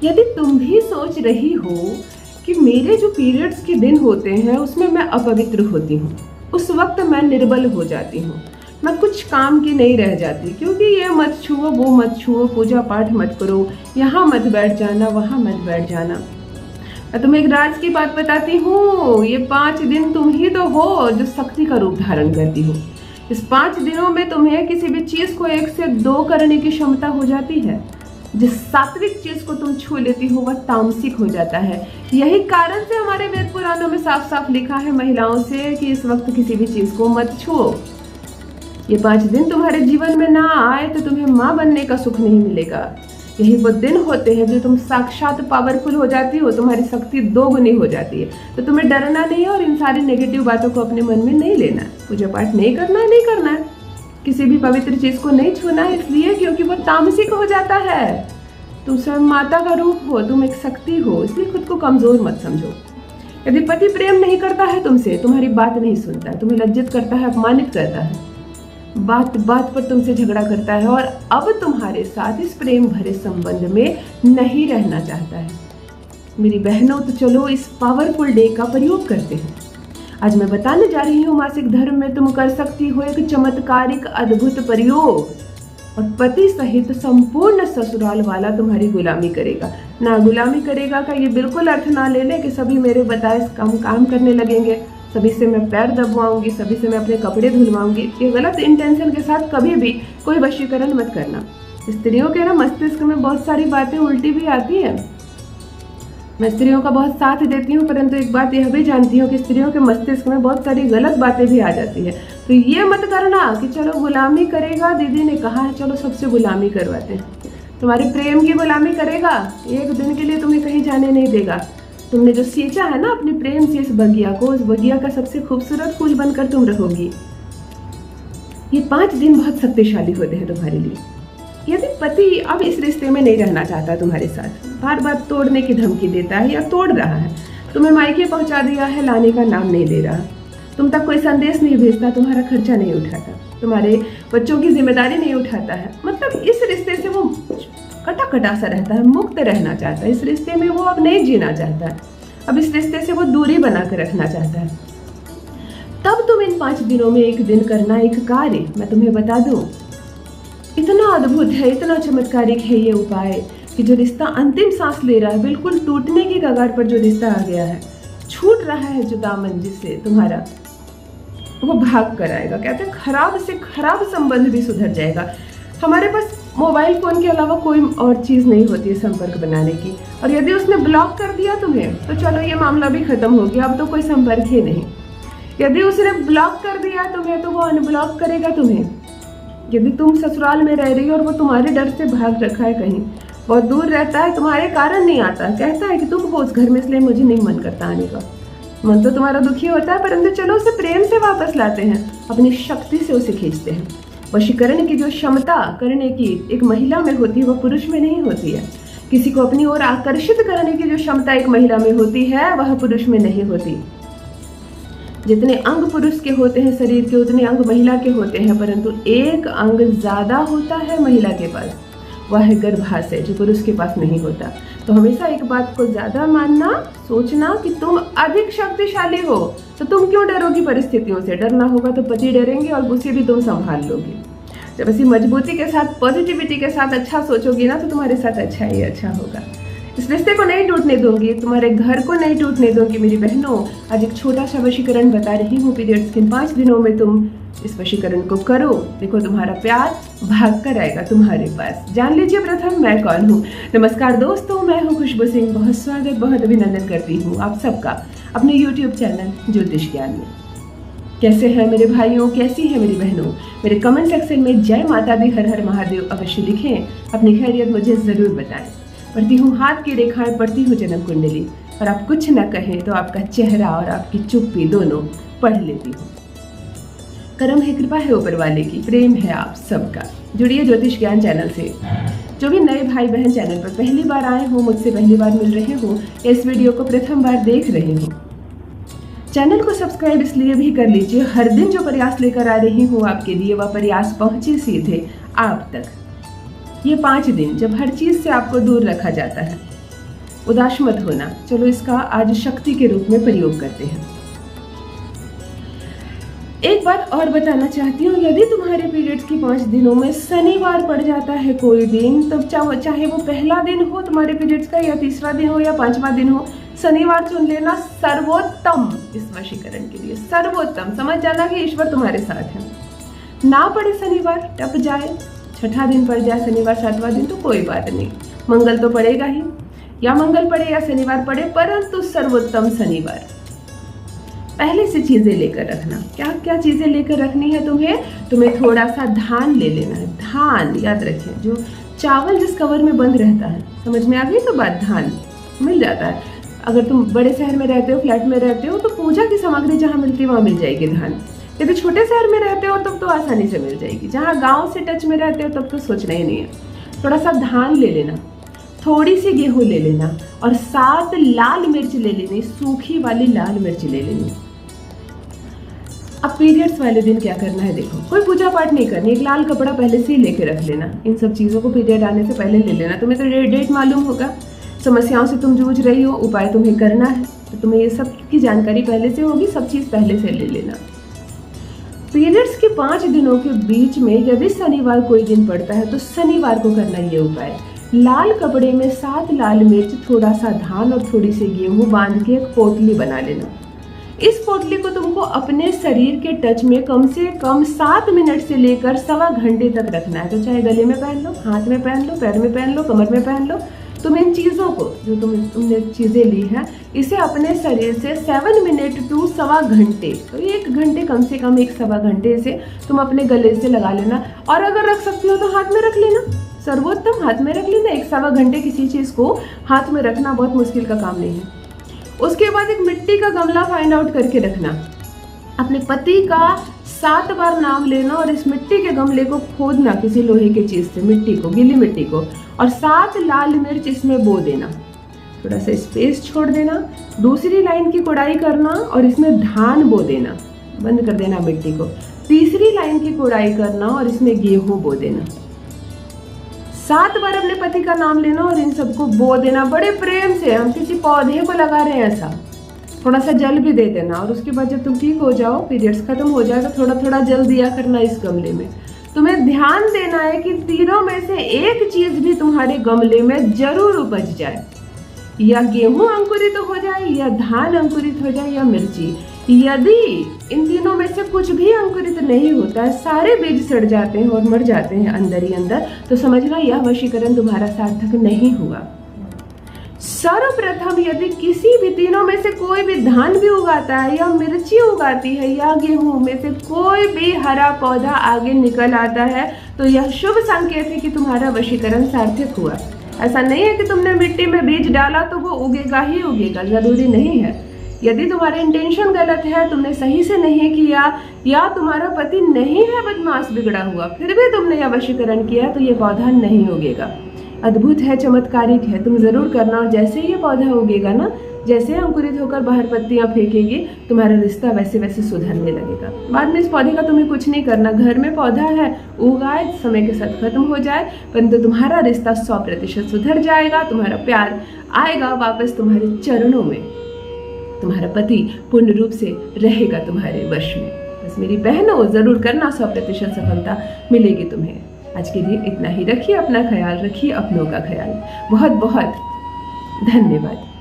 यदि तुम भी सोच रही हो कि मेरे जो पीरियड्स के दिन होते हैं उसमें मैं अपवित्र होती हूँ, उस वक्त मैं निर्बल हो जाती हूँ, मैं कुछ काम की नहीं रह जाती, क्योंकि ये मत छुओ वो मत छुओ, पूजा पाठ मत करो, यहाँ मत बैठ जाना वहाँ मत बैठ जाना। मैं तुम्हें एक राज की बात बताती हूँ, ये 5 दिन तुम ही तो हो जो शक्ति का रूप धारण करती हो। इस 5 दिनों में तुम्हें किसी भी चीज को 1 से 2 करने की क्षमता हो जाती है। जिस सात्विक चीज को तुम छू लेती हो वह तामसिक हो जाता है। यही कारण से हमारे वेद पुराणों में साफ साफ लिखा है महिलाओं से कि इस वक्त किसी भी चीज को मत छुओ। ये 5 दिन तुम्हारे जीवन में ना आए तो तुम्हें माँ बनने का सुख नहीं मिलेगा। यही वो दिन होते हैं जो तुम साक्षात पावरफुल हो जाती हो, तुम्हारी शक्ति 2 गुनी हो जाती है। तो तुम्हें डरना नहीं है और इन सारी नेगेटिव बातों को अपने मन में नहीं लेना है। पूजा पाठ नहीं करना है, नहीं करना है, किसी भी पवित्र चीज को नहीं छूना है, इसलिए क्योंकि वो तामसिक हो जाता है। तुम स्वयं माता का रूप हो, तुम एक शक्ति हो, इसलिए खुद को कमजोर मत समझो। यदि पति प्रेम नहीं करता है तुमसे, तुम्हारी बात नहीं सुनता है, तुम्हें लज्जित करता है, अपमानित करता है, बात बात पर तुमसे झगड़ा करता है और अब तुम्हारे साथ इस प्रेम भरे संबंध में नहीं रहना चाहता है, मेरी बहनों तो चलो इस पावरफुल डे का प्रयोग करते हैं। आज मैं बताने जा रही हूँ मासिक धर्म में तुम कर सकती हो एक चमत्कारिक अद्भुत प्रयोग, और पति सहित संपूर्ण ससुराल वाला तुम्हारी गुलामी करेगा। ना गुलामी करेगा का ये बिल्कुल अर्थ ना ले ले कि सभी मेरे बताए काम करने लगेंगे, सभी से मैं पैर दबवाऊंगी, सभी से मैं अपने कपड़े धुलवाऊंगी। ये गलत इंटेंशन के साथ कभी भी कोई वशीकरण मत करना। स्त्रियों के ना मस्तिष्क में बहुत सारी बातें उल्टी भी आती है। मैं स्त्रियों का बहुत साथ देती हूँ, परंतु एक बात यह भी जानती हूँ कि स्त्रियों के मस्तिष्क में बहुत सारी गलत बातें भी आ जाती है। तो ये मत करना कि चलो गुलामी करेगा, दीदी ने कहा है चलो सबसे गुलामी करवाते हैं। तुम्हारे प्रेम की गुलामी करेगा, एक दिन के लिए तुम्हें कहीं जाने नहीं देगा। तुमने जो सींचा है ना अपने प्रेम से इस बगिया को, उस बगिया का सबसे खूबसूरत फूल बनकर तुम रहोगी। ये 5 दिन बहुत शक्तिशाली होते हैं तुम्हारे लिए। यदि पति अब इस रिश्ते में नहीं रहना चाहता तुम्हारे साथ, बार बार तोड़ने की धमकी देता है या तोड़ रहा है, तुम्हें मायके पहुंचा दिया है, लाने का नाम नहीं ले रहा, तुम तक कोई संदेश नहीं भेजता, तुम्हारा खर्चा नहीं उठाता, तुम्हारे बच्चों की जिम्मेदारी नहीं उठाता है, मतलब इस रिश्ते से वो कटा कटा सा रहता है, मुक्त रहना चाहता है, इस रिश्ते में वो अब नहीं जीना चाहता है, अब इस रिश्ते से वो दूरी बना कर रखना चाहता है, तब तुम इन 5 दिनों में एक दिन करना एक कार्य मैं तुम्हें बता दूं। इतना अद्भुत है, इतना चमत्कारिक है ये उपाय कि जो रिश्ता अंतिम सांस ले रहा है, बिल्कुल टूटने की कगार पर जो रिश्ता आ गया है, छूट रहा है जो दामन जिससे तुम्हारा, वो भाग कर आएगा। कहते हैं खराब से खराब संबंध भी सुधर जाएगा। हमारे पास मोबाइल फोन के अलावा कोई और चीज़ नहीं होती है संपर्क बनाने की, और यदि उसने ब्लॉक कर दिया तुम्हें तो चलो ये मामला भी खत्म हो गया, अब तो कोई संपर्क ही नहीं। यदि उसने ब्लॉक कर दिया तुम्हें तो वो अनब्लॉक करेगा तुम्हें। यदि तुम ससुराल में रह रही हो और वो तुम्हारे डर से भाग रखा है, कहीं बहुत दूर रहता है, तुम्हारे कारण नहीं आता, कहता है कि तुम हो उस घर में इसलिए मुझे नहीं मन करता आने का, मन तो तुम्हारा दुखी होता है, परंतु चलो उसे प्रेम से वापस लाते हैं, अपनी शक्ति से उसे खींचते हैं। वशीकरण की जो क्षमता करने की एक महिला में होती है वो पुरुष में नहीं होती है। किसी को अपनी ओर आकर्षित करने की जो क्षमता एक महिला में होती है वह पुरुष में नहीं होती। जितने अंग पुरुष के होते हैं शरीर के, उतने अंग महिला के होते हैं, परंतु एक अंग ज्यादा होता है महिला के पास, वह है गर्भाशय, जो पुरुष के पास नहीं होता। तो हमेशा एक बात को ज्यादा मानना, सोचना कि तुम अधिक शक्तिशाली हो, तो तुम क्यों डरोगी परिस्थितियों से। डरना होगा तो पति डरेंगे और उसे भी तुम संभाल लोगी। जब ऐसी मजबूती के साथ, पॉजिटिविटी के साथ अच्छा सोचोगी ना, तो तुम्हारे साथ अच्छा ही अच्छा होगा। इस रिश्ते को नहीं टूटने दूंगी, तुम्हारे घर को नहीं टूटने दूंगी मेरी बहनों। आज एक छोटा सा वशीकरण बता रही हूँ, पीरियड्स के 5 दिनों में तुम इस वशीकरण को करो, देखो तुम्हारा प्यार भाग कर आएगा तुम्हारे पास। जान लीजिए प्रथम मैं कौन हूँ। नमस्कार दोस्तों, मैं हूँ खुशबू सिंह। बहुत स्वागत, बहुत अभिनंदन करती हूँ आप सबका अपने YouTube चैनल ज्योतिष ज्ञान में। कैसे हैं मेरे भाइयों, कैसी है मेरी बहनों। मेरे कमेंट सेक्शन में जय माता दी, हर हर महादेव अवश्य लिखें, अपनी खैरियत मुझे जरूर बताएं। पढ़ती हूँ हाथ की रेखाएं, पढ़ती हूँ जन्म कुंडली, और आप कुछ न कहें तो आपका चेहरा और आपकी चुप्पी दोनों पढ़ लेती हूँ। करम है, कृपा है ऊपर वाले की, प्रेम है आप सबका। जुड़िए ज्योतिष ज्ञान चैनल से। जो भी नए भाई बहन चैनल पर पहली बार आए हो, मुझसे पहली बार मिल रहे हो, इस वीडियो को प्रथम बार देख रहे हो, चैनल को सब्सक्राइब इसलिए भी कर लीजिए, हर दिन जो प्रयास लेकर आ रही हूँ आपके लिए, वह प्रयास पहुँचे सीधे आप तक। ये 5 दिन जब हर चीज़ से आपको दूर रखा जाता है, उदास मत होना। चलो इसका आज शक्ति के रूप में प्रयोग करते हैं। एक बात और बताना चाहती हूँ, यदि तुम्हारे पीरियड्स की 5 दिनों में शनिवार पड़ जाता है कोई दिन, तब चाहे वो पहला दिन हो तुम्हारे पीरियड्स का, या तीसरा दिन हो, या 5वां दिन हो, शनिवार चुन लेना सर्वोत्तम इस वशीकरण के लिए। सर्वोत्तम, समझ जाना कि ईश्वर तुम्हारे साथ है। ना पड़े शनिवार, टप जाए, छठा दिन पड़ जाए शनिवार, 7वां दिन, तो कोई बात नहीं, मंगल तो पड़ेगा ही, या मंगल पड़े या शनिवार पड़े, परंतु सर्वोत्तम शनिवार। पहले से चीजें लेकर रखना। क्या क्या चीजें लेकर रखनी है तुम्हें थोड़ा सा धान ले लेना है। धान याद रखें, जो चावल जिस कवर में बंद रहता है, समझ में आ गई तो बात, धान मिल जाता है। अगर तुम बड़े शहर में रहते हो, फ्लैट में रहते हो, तो पूजा की सामग्री जहाँ मिलती है वहाँ मिल जाएगी धान। यदि छोटे शहर में रहते हो तब तो आसानी से मिल जाएगी। जहाँ गाँव से टच में रहते हो तब तो सोचना ही नहीं है। थोड़ा सा धान ले लेना, थोड़ी सी गेहूं ले लेना, और 7 लाल मिर्च ले लेनी, सूखी वाली लाल मिर्च ले लेनी। अब पीरियड्स वाले दिन क्या करना है, देखो, कोई पूजा पाठ नहीं करनी, एक लाल कपड़ा पहले से ही लेके रख लेना। इन सब चीज़ों को पीरियड आने से पहले ले लेना। तुम्हें तो डेट मालूम होगा, समस्याओं से तुम जूझ रही हो, उपाय तुम्हें करना है, तो तुम्हें ये सब की जानकारी पहले से होगी, सब चीज़ पहले से ले लेना। पीरियड्स के 5 दिनों के बीच में यदि शनिवार कोई दिन पड़ता है तो शनिवार को करना ये उपाय। लाल कपड़े में 7 लाल मिर्च, थोड़ा सा धान और थोड़ी सी गेहूं बांध के एक पोटली बना लेना। इस पोटली को तुमको अपने शरीर के टच में कम से कम 7 मिनट से लेकर 1.25 घंटे तक रखना है। तो चाहे गले में पहन लो, हाथ में पहन लो, पैर में पहन लो, कमर में पहन लो। तुम इन चीज़ों को, जो तुमने चीज़ें ली हैं, इसे अपने शरीर से 7 मिनट टू 1.25 घंटे, तो 1 घंटे कम से कम, 1.25 घंटे से तुम अपने गले से लगा लेना। और अगर रख सकती हो तो हाथ में रख लेना, सर्वोत्तम हाथ में रख लेना। 1.25 घंटे किसी चीज़ को हाथ में रखना बहुत मुश्किल का काम नहीं है। उसके बाद एक मिट्टी का गमला फाइंड आउट करके रखना। अपने पति का 7 बार नाम लेना और इस मिट्टी के गमले को खोदना किसी लोहे की चीज़ से, मिट्टी को, गीली मिट्टी को, और 7 लाल मिर्च इसमें बो देना। थोड़ा सा स्पेस छोड़ देना, दूसरी लाइन की कोड़ाई करना और इसमें धान बो देना, बंद कर देना मिट्टी को। तीसरी लाइन की कोड़ाई करना और इसमें गेहूं बो देना। 7 बार अपने पति का नाम लेना और इन सबको बो देना बड़े प्रेम से। हम किसी पौधे को लगा रहे हैं ऐसा। थोड़ा सा जल भी दे देना, और उसके बाद जब तुम ठीक हो जाओ, पीरियड्स खत्म हो जाए, तो थोड़ा थोड़ा जल दिया करना इस गमले में। तुम्हें ध्यान देना है कि तीनों में से एक चीज भी तुम्हारे गमले में जरूर उपज जाए। या गेहूं अंकुरित हो जाए, या धान अंकुरित हो जाए, या मिर्ची। यदि इन तीनों में से कुछ भी अंकुरित नहीं होता है, सारे बीज सड़ जाते हैं और मर जाते हैं अंदर ही अंदर, तो समझना यह वशीकरण तुम्हारा सार्थक नहीं हुआ। सर्वप्रथम यदि किसी भी तीनों में से कोई भी धान भी उगाता है, या मिर्ची उगाती है, या गेहूं में से कोई भी हरा पौधा आगे निकल आता है, तो यह शुभ संकेत है कि तुम्हारा वशीकरण सार्थक हुआ। ऐसा नहीं है कि तुमने मिट्टी में बीज डाला तो वो उगेगा ही उगेगा, जरूरी नहीं है। यदि तुम्हारे इंटेंशन गलत है, तुमने सही से नहीं किया, या तुम्हारा पति नहीं है बदमाश बिगड़ा हुआ, फिर भी तुमने यह वशीकरण किया, तो ये पौधा नहीं उगेगा। अद्भुत है, चमत्कारिक है, तुम जरूर करना। और जैसे ही ये पौधा उगेगा ना, जैसे अंकुरित होकर बाहर पत्तियां फेंकेगी, तुम्हारा रिश्ता वैसे वैसे सुधरने लगेगा। बाद में इस पौधे का तुम्हें कुछ नहीं करना, घर में पौधा है, उगाए, समय के साथ खत्म हो जाए, परंतु तुम्हारा रिश्ता 100% सुधर जाएगा। तुम्हारा प्यार आएगा वापस तुम्हारे चरणों में। तुम्हारा पति पूर्ण रूप से रहेगा तुम्हारे वश में। बस मेरी बहनों, जरूर करना, 100% सफलता मिलेगी तुम्हें। आज के लिए इतना ही। रखिए अपना ख्याल, रखिए अपनों का ख्याल। बहुत बहुत धन्यवाद।